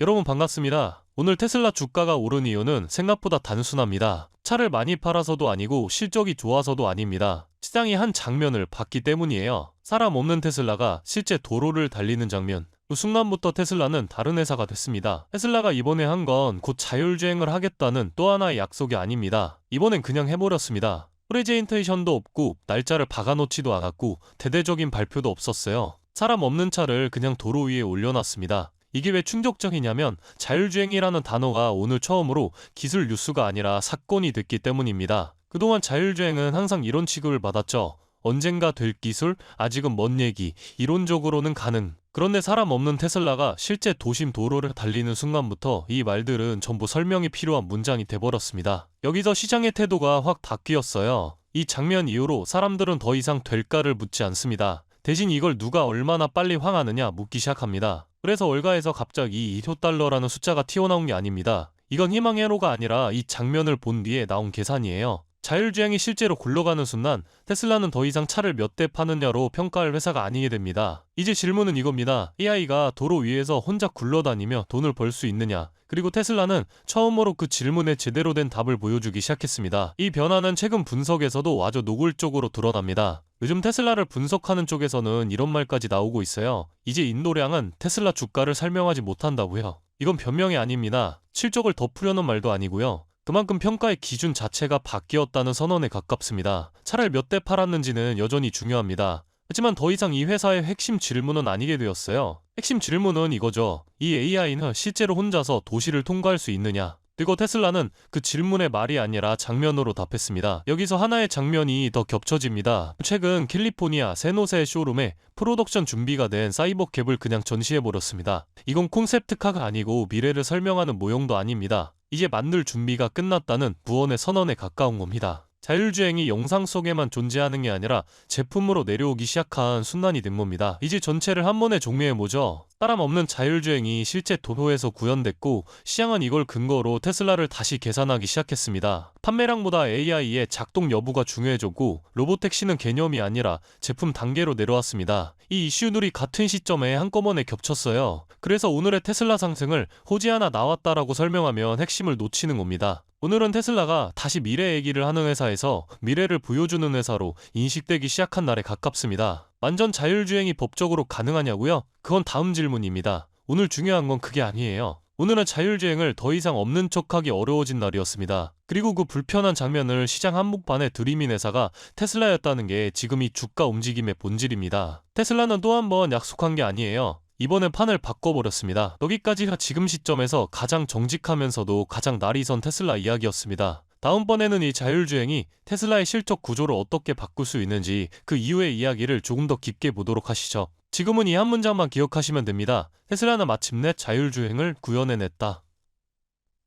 여러분 반갑습니다. 오늘 테슬라 주가가 오른 이유는 생각보다 단순합니다. 차를 많이 팔아서도 아니고 실적이 좋아서도 아닙니다. 시장이 한 장면을 봤기 때문이에요. 사람 없는 테슬라가 실제 도로를 달리는 장면. 그 순간부터 테슬라는 다른 회사가 됐습니다. 테슬라가 이번에 한 건 곧 자율주행을 하겠다는 또 하나의 약속이 아닙니다. 이번엔 그냥 해버렸습니다. 프레젠테이션도 없고 날짜를 박아놓지도 않았고 대대적인 발표도 없었어요. 사람 없는 차를 그냥 도로 위에 올려놨습니다. 이게 왜 충격적이냐면 자율주행이라는 단어가 오늘 처음으로 기술 뉴스가 아니라 사건이 됐기 때문입니다. 그동안 자율주행은 항상 이런 취급을 받았죠. 언젠가 될 기술, 아직은 먼 얘기, 이론적으로는 가능. 그런데 사람 없는 테슬라가 실제 도심 도로를 달리는 순간부터 이 말들은 전부 설명이 필요한 문장이 돼버렸습니다. 여기서 시장의 태도가 확 바뀌었어요. 이 장면 이후로 사람들은 더 이상 될까를 묻지 않습니다. 대신 이걸 누가 얼마나 빨리 황하느냐 묻기 시작합니다. 그래서 월가에서 갑자기 2조 달러라는 숫자가 튀어나온 게 아닙니다. 이건 희망의 회로가 아니라 이 장면을 본 뒤에 나온 계산이에요. 자율주행이 실제로 굴러가는 순간 테슬라는 더 이상 차를 몇 대 파느냐로 평가할 회사가 아니게 됩니다. 이제 질문은 이겁니다. AI가 도로 위에서 혼자 굴러다니며 돈을 벌 수 있느냐? 그리고 테슬라는 처음으로 그 질문에 제대로 된 답을 보여주기 시작했습니다. 이 변화는 최근 분석에서도 아주 노골적으로 드러납니다. 요즘 테슬라를 분석하는 쪽에서는 이런 말까지 나오고 있어요. 이제 인도량은 테슬라 주가를 설명하지 못한다고요. 이건 변명이 아닙니다. 실적을 덮으려는 말도 아니고요. 그만큼 평가의 기준 자체가 바뀌었다는 선언에 가깝습니다. 차를 몇 대 팔았는지는 여전히 중요합니다. 하지만 더 이상 이 회사의 핵심 질문은 아니게 되었어요. 핵심 질문은 이거죠. 이 AI는 실제로 혼자서 도시를 통과할 수 있느냐? 그리고 테슬라는 그 질문의 말이 아니라 장면으로 답했습니다. 여기서 하나의 장면이 더 겹쳐집니다. 최근 캘리포니아 샌호세 쇼룸에 프로덕션 준비가 된 사이버캡을 그냥 전시해버렸습니다. 이건 콘셉트카가 아니고 미래를 설명하는 모형도 아닙니다. 이제 만들 준비가 끝났다는 부언의 선언에 가까운 겁니다. 자율주행이 영상 속에만 존재하는 게 아니라 제품으로 내려오기 시작한 순간이 된 겁니다. 이제 전체를 한 번에 종료해보죠. 사람 없는 자율주행이 실제 도로에서 구현됐고 시장은 이걸 근거로 테슬라를 다시 계산하기 시작했습니다. 판매량보다 AI의 작동 여부가 중요해졌고 로보택시는 개념이 아니라 제품 단계로 내려왔습니다. 이 이슈들이 같은 시점에 한꺼번에 겹쳤어요. 그래서 오늘의 테슬라 상승을 호재 하나 나왔다라고 설명하면 핵심을 놓치는 겁니다. 오늘은 테슬라가 다시 미래 얘기를 하는 회사에서 미래를 보여주는 회사로 인식되기 시작한 날에 가깝습니다. 완전 자율주행이 법적으로 가능하냐고요? 그건 다음 질문입니다. 오늘 중요한 건 그게 아니에요. 오늘은 자율주행을 더 이상 없는 척하기 어려워진 날이었습니다. 그리고 그 불편한 장면을 시장 한복판에 들이민 회사가 테슬라였다는 게 지금 이 주가 움직임의 본질입니다. 테슬라는 또 한 번 약속한 게 아니에요. 이번엔 판을 바꿔버렸습니다. 여기까지가 지금 시점에서 가장 정직하면서도 가장 날이 선 테슬라 이야기였습니다. 다음번에는 이 자율주행이 테슬라의 실적 구조를 어떻게 바꿀 수 있는지 그 이후의 이야기를 조금 더 깊게 보도록 하시죠. 지금은 이 한 문장만 기억하시면 됩니다. 테슬라는 마침내 자율주행을 구현해냈다.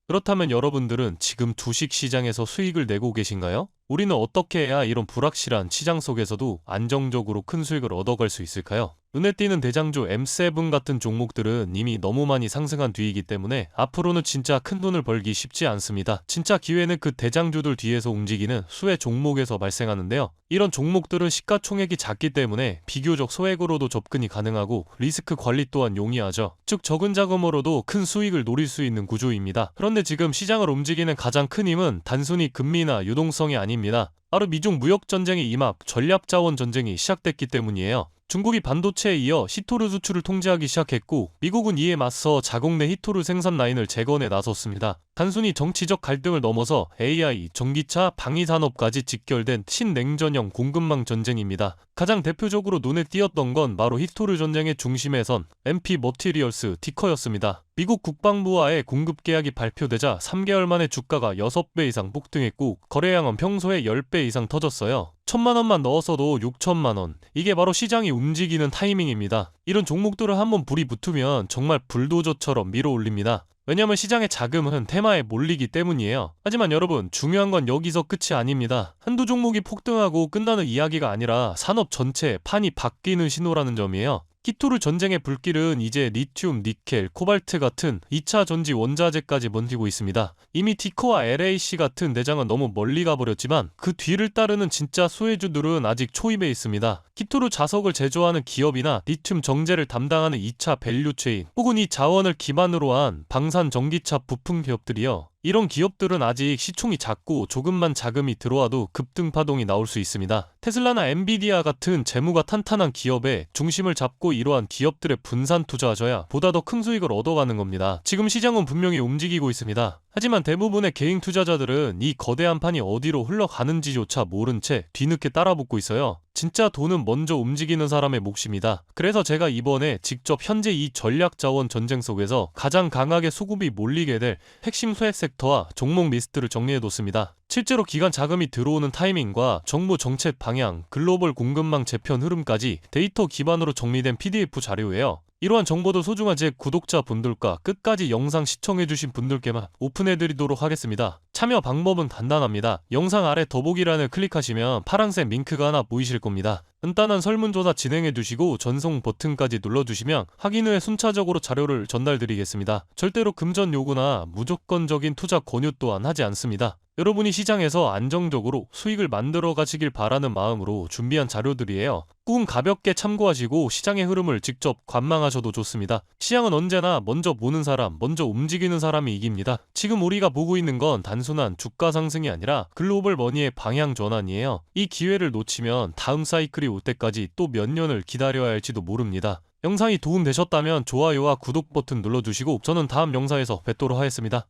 그렇다면 여러분들은 지금 주식시장에서 수익을 내고 계신가요? 우리는 어떻게 해야 이런 불확실한 시장 속에서도 안정적으로 큰 수익을 얻어갈 수 있을까요? 눈에 띄는 대장주 M7 같은 종목들은 이미 너무 많이 상승한 뒤이기 때문에 앞으로는 진짜 큰 돈을 벌기 쉽지 않습니다. 진짜 기회는 그 대장주들 뒤에서 움직이는 수혜 종목에서 발생하는데요. 이런 종목들은 시가총액이 작기 때문에 비교적 소액으로도 접근이 가능하고 리스크 관리 또한 용이하죠. 즉 적은 자금으로도 큰 수익을 노릴 수 있는 구조입니다. 그런데 지금 시장을 움직이는 가장 큰 힘은 단순히 금리나 유동성이 아닙니다. 바로 미중 무역전쟁의 임합, 전략자원 전쟁이 시작됐기 때문이에요. 중국이 반도체에 이어 히토르 수출을 통제하기 시작했고 미국은 이에 맞서 자국 내 히토르 생산 라인을 재건해 나섰습니다. 단순히 정치적 갈등을 넘어서 AI, 전기차, 방위산업까지 직결된 신냉전형 공급망 전쟁입니다. 가장 대표적으로 눈에 띄었던 건 바로 히토르 전쟁의 중심에 선 MP 머티리얼스 티커였습니다. 미국 국방부와의 공급 계약이 발표되자 3개월 만에 주가가 6배 이상 폭등했고 거래량은 평소에 10배 이상 터졌어요. 1,000만원만 넣었어도 6,000만원. 이게 바로 시장이 움직이는 타이밍입니다. 이런 종목들을 한번 불이 붙으면 정말 불도저처럼 밀어올립니다. 왜냐면 시장의 자금은 테마에 몰리기 때문이에요. 하지만 여러분, 중요한 건 여기서 끝이 아닙니다. 한두 종목이 폭등하고 끝나는 이야기가 아니라 산업 전체의 판이 바뀌는 신호라는 점이에요. 키토르 전쟁의 불길은 이제 리튬, 니켈, 코발트 같은 2차 전지 원자재까지 번지고 있습니다. 이미 티코와 LAC 같은 대장은 너무 멀리 가버렸지만 그 뒤를 따르는 진짜 수혜주들은 아직 초입에 있습니다. 키토르 자석을 제조하는 기업이나 리튬 정제를 담당하는 2차 밸류체인 혹은 이 자원을 기반으로 한 방산 전기차 부품 기업들이요. 이런 기업들은 아직 시총이 작고 조금만 자금이 들어와도 급등 파동이 나올 수 있습니다. 테슬라나 엔비디아 같은 재무가 탄탄한 기업에 중심을 잡고 이러한 기업들의 분산 투자하셔야 보다 더 큰 수익을 얻어가는 겁니다. 지금 시장은 분명히 움직이고 있습니다. 하지만 대부분의 개인 투자자들은 이 거대한 판이 어디로 흘러가는지조차 모른 채 뒤늦게 따라붙고 있어요. 진짜 돈은 먼저 움직이는 사람의 몫입니다. 그래서 제가 이번에 직접 현재 이 전략 자원 전쟁 속에서 가장 강하게 수급이 몰리게 될 핵심 소액 섹터와 종목 리스트를 정리해뒀습니다. 실제로 기관 자금이 들어오는 타이밍과 정부 정책 방향, 글로벌 공급망 재편 흐름까지 데이터 기반으로 정리된 PDF 자료예요. 이러한 정보도 소중한 제 구독자분들과 끝까지 영상 시청해주신 분들께만 오픈해드리도록 하겠습니다. 참여 방법은 간단합니다. 영상 아래 더보기란을 클릭하시면 파란색 링크가 하나 보이실 겁니다. 간단한 설문조사 진행해두시고 전송 버튼까지 눌러주시면 확인 후에 순차적으로 자료를 전달드리겠습니다. 절대로 금전 요구나 무조건적인 투자 권유 또한 하지 않습니다. 여러분이 시장에서 안정적으로 수익을 만들어 가시길 바라는 마음으로 준비한 자료들이에요. 꾹 가볍게 참고하시고 시장의 흐름을 직접 관망하셔도 좋습니다. 시장은 언제나 먼저 보는 사람, 먼저 움직이는 사람이 이깁니다. 지금 우리가 보고 있는 건 단순한 주가 상승이 아니라 글로벌 머니의 방향 전환이에요. 이 기회를 놓치면 다음 사이클이 올 때까지 또 몇 년을 기다려야 할지도 모릅니다. 영상이 도움되셨다면 좋아요와 구독 버튼 눌러주시고 저는 다음 영상에서 뵙도록 하겠습니다.